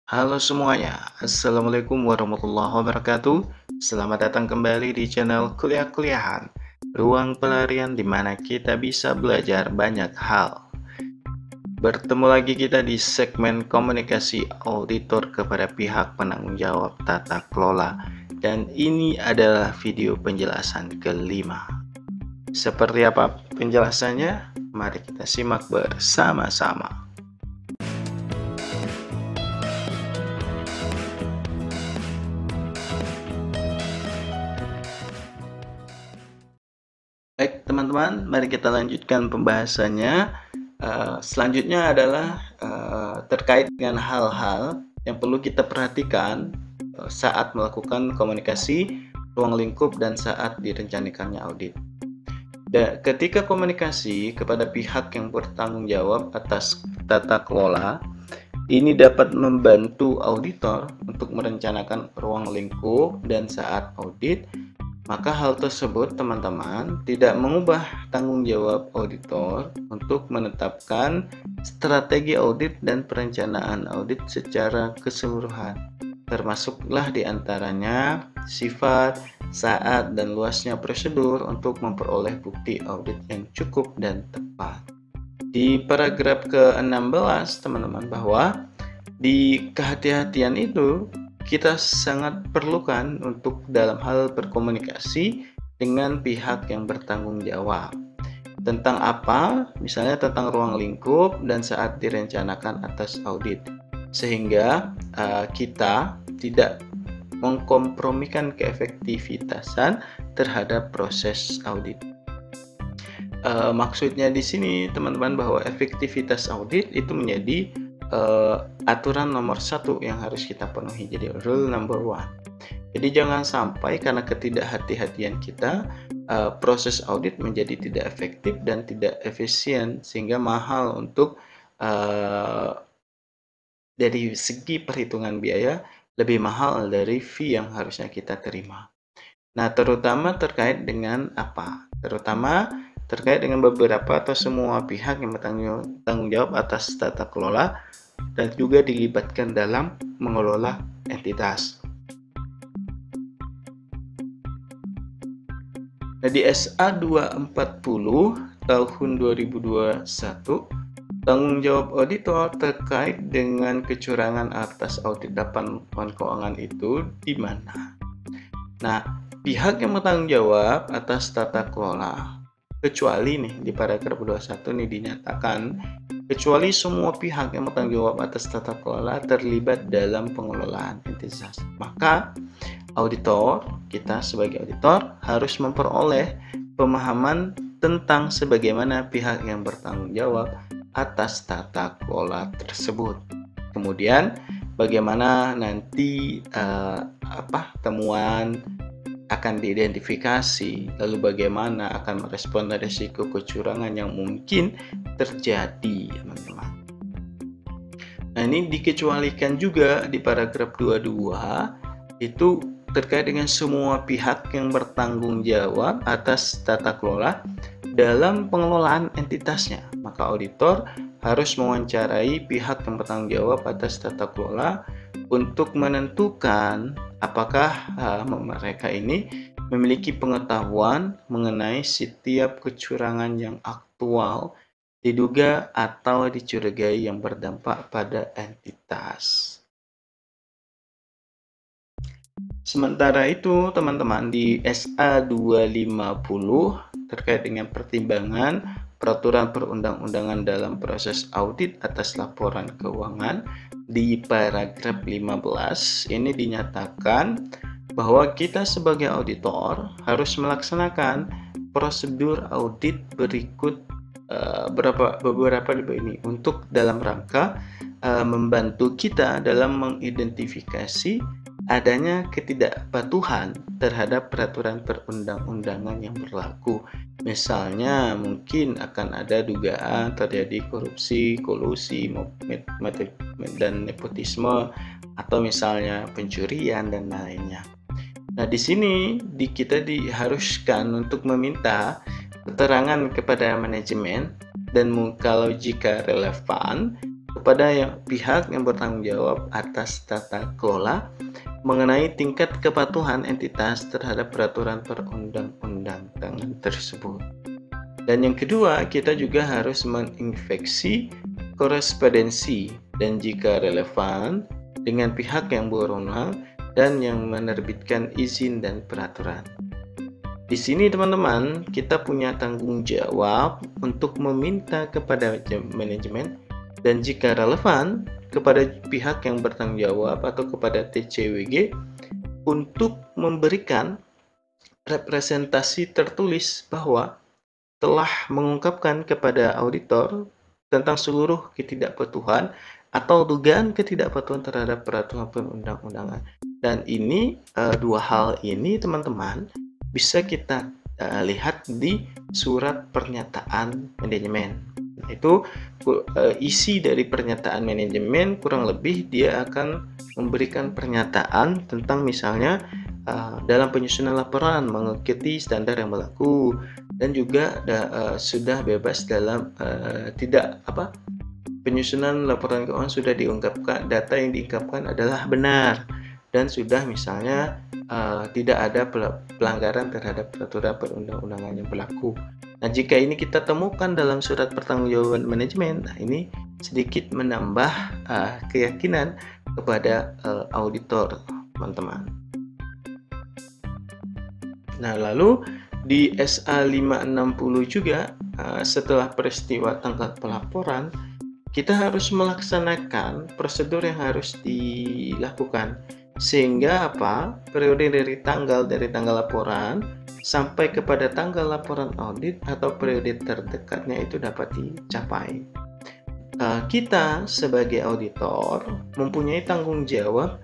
Halo semuanya, Assalamualaikum warahmatullahi wabarakatuh. Selamat datang kembali di channel Kuliah-Kuliahan, ruang pelarian di mana kita bisa belajar banyak hal. Bertemu lagi kita di segmen komunikasi auditor kepada pihak penanggung jawab tata kelola, dan ini adalah video penjelasan kelima. Seperti apa penjelasannya? Mari kita simak bersama-sama. Baik teman-teman, mari kita lanjutkan pembahasannya. Selanjutnya adalah terkait dengan hal-hal yang perlu kita perhatikan saat melakukan komunikasi ruang lingkup dan saat direncanakannya audit. Ketika komunikasi kepada pihak yang bertanggung jawab atas tata kelola, ini dapat membantu auditor untuk merencanakan ruang lingkup, dan saat audit, maka hal tersebut teman-teman tidak mengubah tanggung jawab auditor untuk menetapkan strategi audit dan perencanaan audit secara keseluruhan. Termasuklah diantaranya sifat, saat, dan luasnya prosedur untuk memperoleh bukti audit yang cukup dan tepat. Di paragraf ke-16 teman-teman, bahwa di kehati-hatian itu kita sangat perlukan untuk dalam hal berkomunikasi dengan pihak yang bertanggung jawab. Tentang apa? Misalnya tentang ruang lingkup dan saat direncanakan atas audit. Sehingga kita tidak mengkompromikan keefektivitasan terhadap proses audit. Maksudnya di sini teman-teman bahwa efektivitas audit itu menjadi aturan nomor 1 yang harus kita penuhi, jadi rule number 1. Jadi jangan sampai karena ketidakhati-hatian kita proses audit menjadi tidak efektif dan tidak efisien, sehingga mahal untuk dari segi perhitungan biaya lebih mahal dari fee yang harusnya kita terima. Nah, terutama terkait dengan apa? Terutama terkait dengan beberapa atau semua pihak yang bertanggung jawab atas tata kelola dan juga dilibatkan dalam mengelola entitas. Nah, di SA 240 tahun 2021, tanggung jawab auditor terkait dengan kecurangan atas audit laporan keuangan itu di mana? Nah, pihak yang bertanggung jawab atas tata kelola, kecuali nih di paragraf 21 nih dinyatakan, kecuali semua pihak yang bertanggung jawab atas tata kelola terlibat dalam pengelolaan entitas, maka auditor, kita sebagai auditor harus memperoleh pemahaman tentang sebagaimana pihak yang bertanggung jawab atas tata kelola tersebut. Kemudian bagaimana nanti temuan akan diidentifikasi, lalu bagaimana akan merespon risiko kecurangan yang mungkin terjadi, teman-teman. Nah, ini dikecualikan juga di paragraf 22 itu terkait dengan semua pihak yang bertanggung jawab atas tata kelola dalam pengelolaan entitasnya. Maka auditor harus mewawancarai pihak yang bertanggung jawab atas tata kelola untuk menentukan apakah mereka ini memiliki pengetahuan mengenai setiap kecurangan yang aktual, diduga atau dicurigai yang berdampak pada entitas. Sementara itu teman-teman, di SA 250 terkait dengan pertimbangan peraturan perundang-undangan dalam proses audit atas laporan keuangan, di paragraf 15 ini dinyatakan bahwa kita sebagai auditor harus melaksanakan prosedur audit berikut beberapa ini untuk dalam rangka membantu kita dalam mengidentifikasi adanya ketidakpatuhan terhadap peraturan perundang-undangan yang berlaku. Misalnya mungkin akan ada dugaan terjadi korupsi, kolusi, dan nepotisme, atau misalnya pencurian dan lainnya. Nah, di sini kita diharuskan untuk meminta keterangan kepada manajemen, dan kalau jika relevan kepada pihak yang bertanggung jawab atas tata kelola mengenai tingkat kepatuhan entitas terhadap peraturan perundang-undangan tersebut. Dan yang kedua, kita juga harus menginspeksi korespondensi dan jika relevan dengan pihak yang berwenang dan yang menerbitkan izin dan peraturan. Di sini teman-teman, kita punya tanggung jawab untuk meminta kepada manajemen dan jika relevan kepada pihak yang bertanggung jawab atau kepada TCWG untuk memberikan representasi tertulis bahwa telah mengungkapkan kepada auditor tentang seluruh ketidakpatuhan atau dugaan ketidakpatuhan terhadap peraturan perundang-undangan. Dan ini dua hal ini teman-teman bisa kita lihat di surat pernyataan manajemen. Itu isi dari pernyataan manajemen kurang lebih dia akan memberikan pernyataan tentang misalnya dalam penyusunan laporan mengikuti standar yang berlaku dan juga sudah bebas dalam penyusunan laporan keuangan sudah diungkapkan, data yang diungkapkan adalah benar dan sudah misalnya tidak ada pelanggaran terhadap peraturan perundang-undangan yang berlaku. Nah, jika ini kita temukan dalam surat pertanggungjawaban manajemen, nah ini sedikit menambah keyakinan kepada auditor, teman-teman. Nah, lalu di SA 560 juga setelah peristiwa tanggal pelaporan, kita harus melaksanakan prosedur yang harus dilakukan. Sehingga periode dari tanggal laporan sampai kepada tanggal laporan audit atau periode terdekatnya itu dapat dicapai. Kita sebagai auditor mempunyai tanggung jawab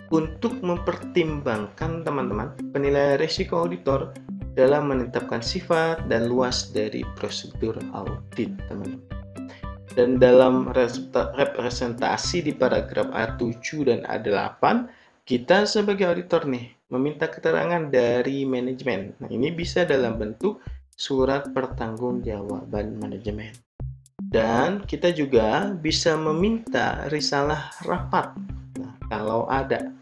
untuk mempertimbangkan teman-teman penilaian risiko auditor dalam menetapkan sifat dan luas dari prosedur audit, teman-teman. Dan dalam representasi di paragraf A7 dan A8, kita sebagai auditor meminta keterangan dari manajemen. Nah, ini bisa dalam bentuk surat pertanggungjawaban manajemen. Dan kita juga bisa meminta risalah rapat. Nah, kalau ada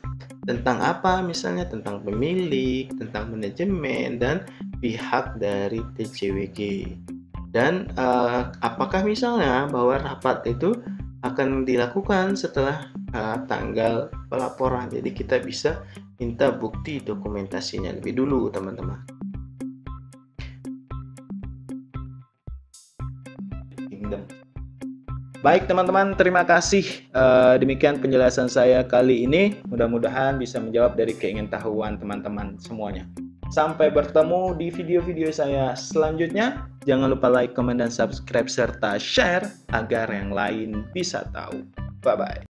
tentang apa, misalnya tentang pemilik, tentang manajemen, dan pihak dari TCWG. Dan apakah misalnya bahwa rapat itu akan dilakukan setelah tanggal pelaporan. Jadi kita bisa minta bukti dokumentasinya lebih dulu, teman-teman. Baik teman-teman, terima kasih. Demikian penjelasan saya kali ini. Mudah-mudahan bisa menjawab dari keingintahuan teman-teman semuanya. Sampai bertemu di video-video saya selanjutnya. Jangan lupa like, komen, dan subscribe serta share agar yang lain bisa tahu. Bye-bye.